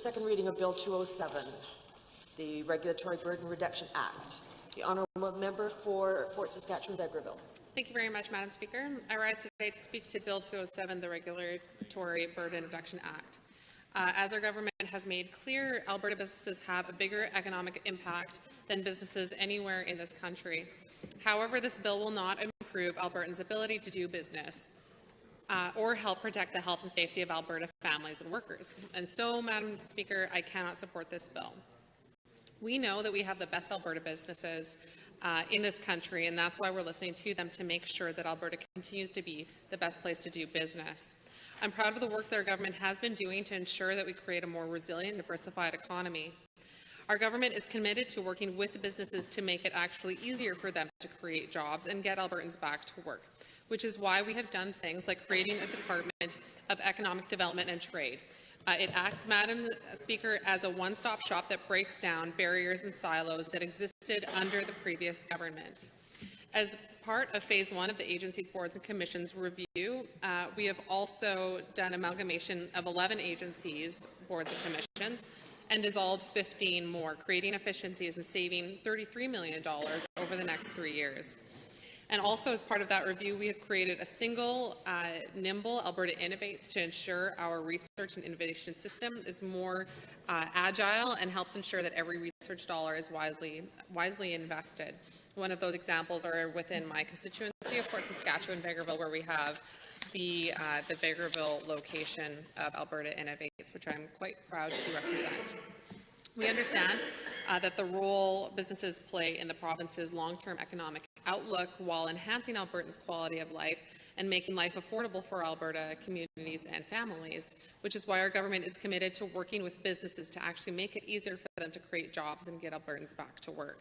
second reading of Bill 207, the Regulatory Burden Reduction Act. The honourable member for Fort Saskatchewan, Vegreville. Thank you very much, Madam Speaker. I rise today to speak to Bill 207, the Regulatory Burden Reduction Act. As our government has made clear, Alberta businesses have a bigger economic impact than businesses anywhere in this country. However, this bill will not improve Albertans' ability to do business or help protect the health and safety of Alberta families and workers. And so, Madam Speaker, I cannot support this bill. We know that we have the best Alberta businesses in this country, and that's why we're listening to them to make sure that Alberta continues to be the best place to do business. I'm proud of the work that our government has been doing to ensure that we create a more resilient and diversified economy. Our government is committed to working with businesses to make it actually easier for them to create jobs and get Albertans back to work, which is why we have done things like creating a Department of Economic Development and Trade. It acts, Madam Speaker, as a one-stop shop that breaks down barriers and silos that existed under the previous government. As part of Phase 1 of the agency's boards and commissions review, we have also done amalgamation of 11 agencies, boards and commissions, and dissolved 15 more, creating efficiencies and saving $33 million over the next 3 years. And also, as part of that review, we have created a single, nimble Alberta Innovates to ensure our research and innovation system is more agile and helps ensure that every research dollar is wisely invested. One of those examples are within my constituency of Fort Saskatchewan, Vegreville, where we have the Vegreville location of Alberta Innovates, which I'm quite proud to represent. We understand that the role businesses play in the province's long-term economic outlook while enhancing Albertans' quality of life and making life affordable for Alberta communities and families, which is why our government is committed to working with businesses to actually make it easier for them to create jobs and get Albertans back to work.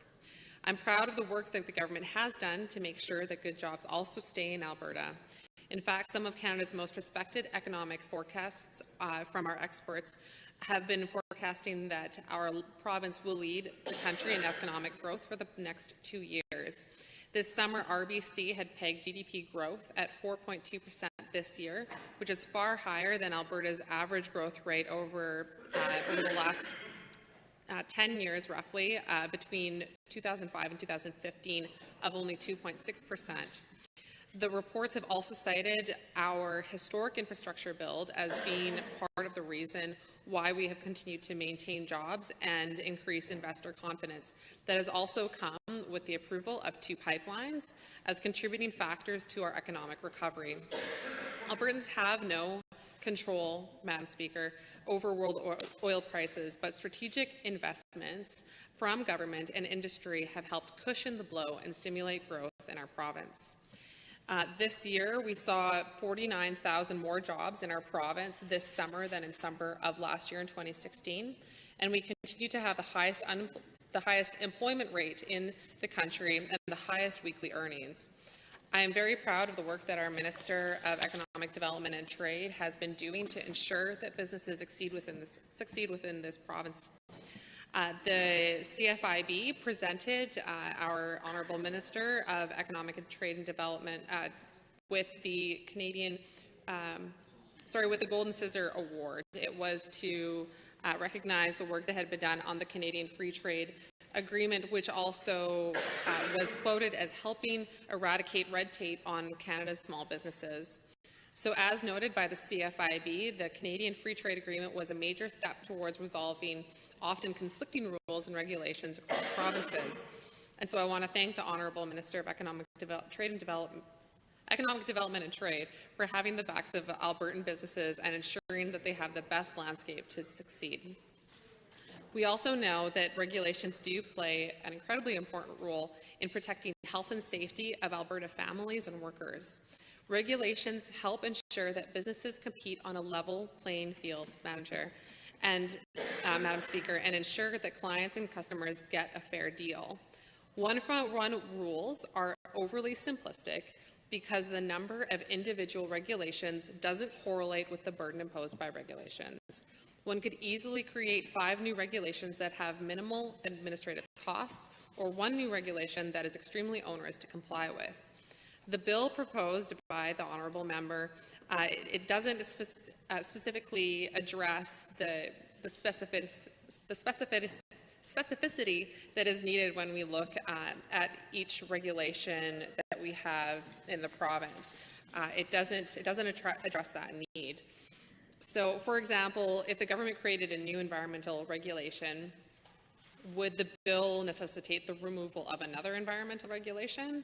I'm proud of the work that the government has done to make sure that good jobs also stay in Alberta. In fact, some of Canada's most respected economic forecasts from our experts have been forecasting that our province will lead the country in economic growth for the next 2 years. This summer, RBC had pegged GDP growth at 4.2% this year, which is far higher than Alberta's average growth rate over the last 10 years, roughly, between 2005 and 2015, of only 2.6%. The reports have also cited our historic infrastructure build as being part of the reason why we have continued to maintain jobs and increase investor confidence. That has also come with the approval of 2 pipelines as contributing factors to our economic recovery. Albertans have no control, Madam Speaker, over world oil prices, but strategic investments from government and industry have helped cushion the blow and stimulate growth in our province. This year, we saw 49,000 more jobs in our province this summer than in summer of last year in 2016, and we continue to have the highest employment rate in the country and the highest weekly earnings. I am very proud of the work that our Minister of Economic Development and Trade has been doing to ensure that businesses succeed within this province. The CFIB presented our Honourable Minister of Economic and Trade and Development with the with the Golden Scissor Award. It was to recognize the work that had been done on the Canadian Free Trade Agreement, which also was quoted as helping eradicate red tape on Canada's small businesses. So as noted by the CFIB, the Canadian Free Trade Agreement was a major step towards resolving often conflicting rules and regulations across provinces. And so I want to thank the Honourable Minister of Economic Development and Trade for having the backs of Albertan businesses and ensuring that they have the best landscape to succeed. We also know that regulations do play an incredibly important role in protecting health and safety of Alberta families and workers. Regulations help ensure that businesses compete on a level playing field, Madam Chair, and Madam Speaker, and ensure that clients and customers get a fair deal. One-front-run rules are overly simplistic because the number of individual regulations doesn't correlate with the burden imposed by regulations. One could easily create 5 new regulations that have minimal administrative costs, or 1 new regulation that is extremely onerous to comply with. The bill proposed by the Honourable Member, it doesn't specifically address the the specificity that is needed when we look at each regulation that we have in the province. It doesn't address that need. So, for example, if the government created a new environmental regulation, would the bill necessitate the removal of another environmental regulation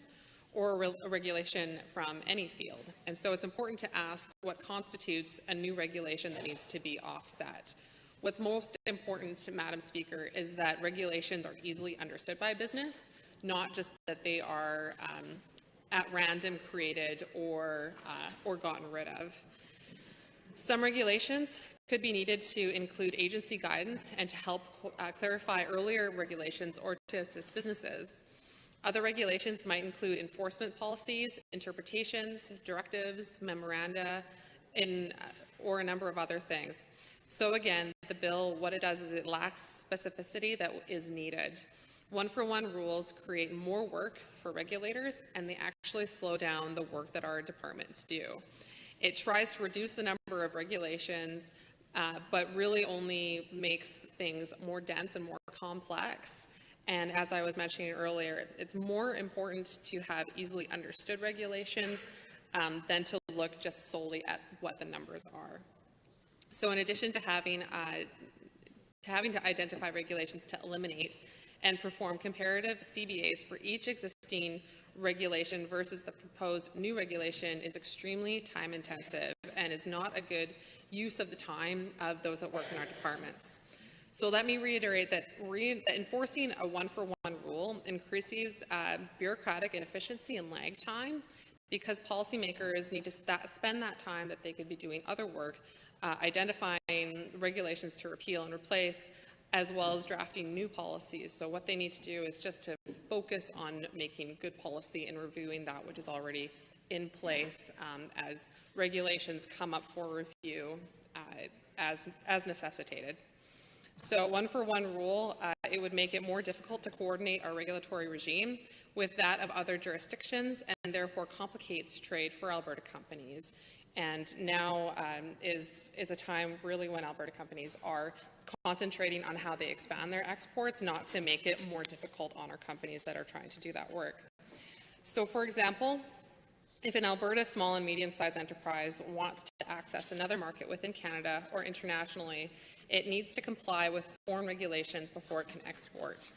or a regulation from any field? And so it's important to ask what constitutes a new regulation that needs to be offset. What's most important, Madam Speaker, is that regulations are easily understood by business, not just that they are at random created or gotten rid of. Some regulations could be needed to include agency guidance and to help clarify earlier regulations or to assist businesses. Other regulations might include enforcement policies, interpretations, directives, memoranda, or a number of other things. So again, the bill, what it does is it lacks specificity that is needed. One-for-one rules create more work for regulators, and they actually slow down the work that our departments do. It tries to reduce the number of regulations, but really only makes things more dense and more complex. And as I was mentioning earlier, it's more important to have easily understood regulations than to look just solely at what the numbers are. So in addition to having to identify regulations to eliminate and perform comparative CBAs for each existing regulation versus the proposed new regulation is extremely time intensive and is not a good use of the time of those that work in our departments. So let me reiterate that enforcing a one-for-one rule increases bureaucratic inefficiency and lag time because policymakers need to spend that time that they could be doing other work, identifying regulations to repeal and replace, as well as drafting new policies. So what they need to do is just to focus on making good policy and reviewing that which is already in place as regulations come up for review as necessitated. So one-for-one rule, it would make it more difficult to coordinate our regulatory regime with that of other jurisdictions and therefore complicates trade for Alberta companies. And now is a time really when Alberta companies are concentrating on how they expand their exports, not to make it more difficult on our companies that are trying to do that work. So for example, if an Alberta small and medium-sized enterprise wants to access another market within Canada or internationally, it needs to comply with foreign regulations before it can export.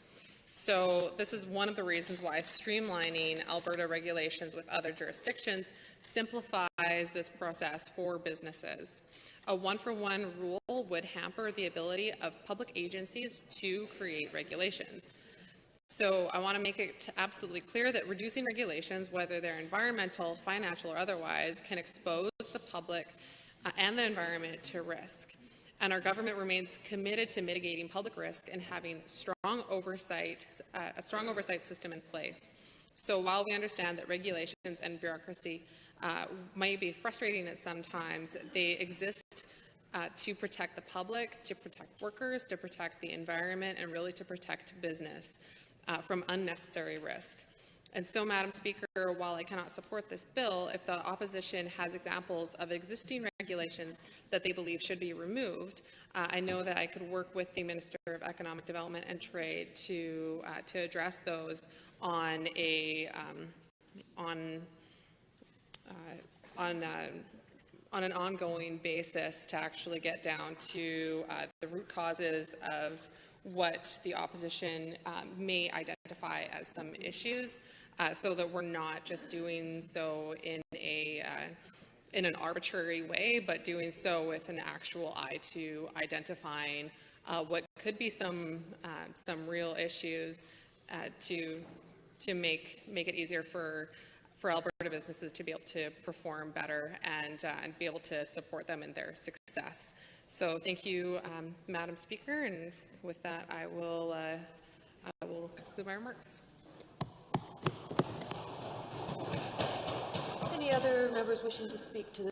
So this is one of the reasons why streamlining Alberta regulations with other jurisdictions simplifies this process for businesses. A one-for-one rule would hamper the ability of public agencies to create regulations. So I want to make it absolutely clear that reducing regulations, whether they're environmental, financial, or otherwise, can expose the public and the environment to risk. And our government remains committed to mitigating public risk and having a strong oversight system in place. So while we understand that regulations and bureaucracy might be frustrating at some times, they exist to protect the public, to protect workers, to protect the environment, and really to protect business from unnecessary risk. And so, Madam Speaker, while I cannot support this bill, if the opposition has examples of existing regulations that they believe should be removed, I know that I could work with the Minister of Economic Development and Trade to address those on an ongoing basis to actually get down to the root causes of what the opposition may identify as some issues, so that we're not just doing so in an arbitrary way, but doing so with an actual eye to identifying what could be some real issues to make it easier for Alberta businesses to be able to perform better and be able to support them in their success. So thank you, Madam Speaker, and with that, I will conclude my remarks. Any other members wishing to speak to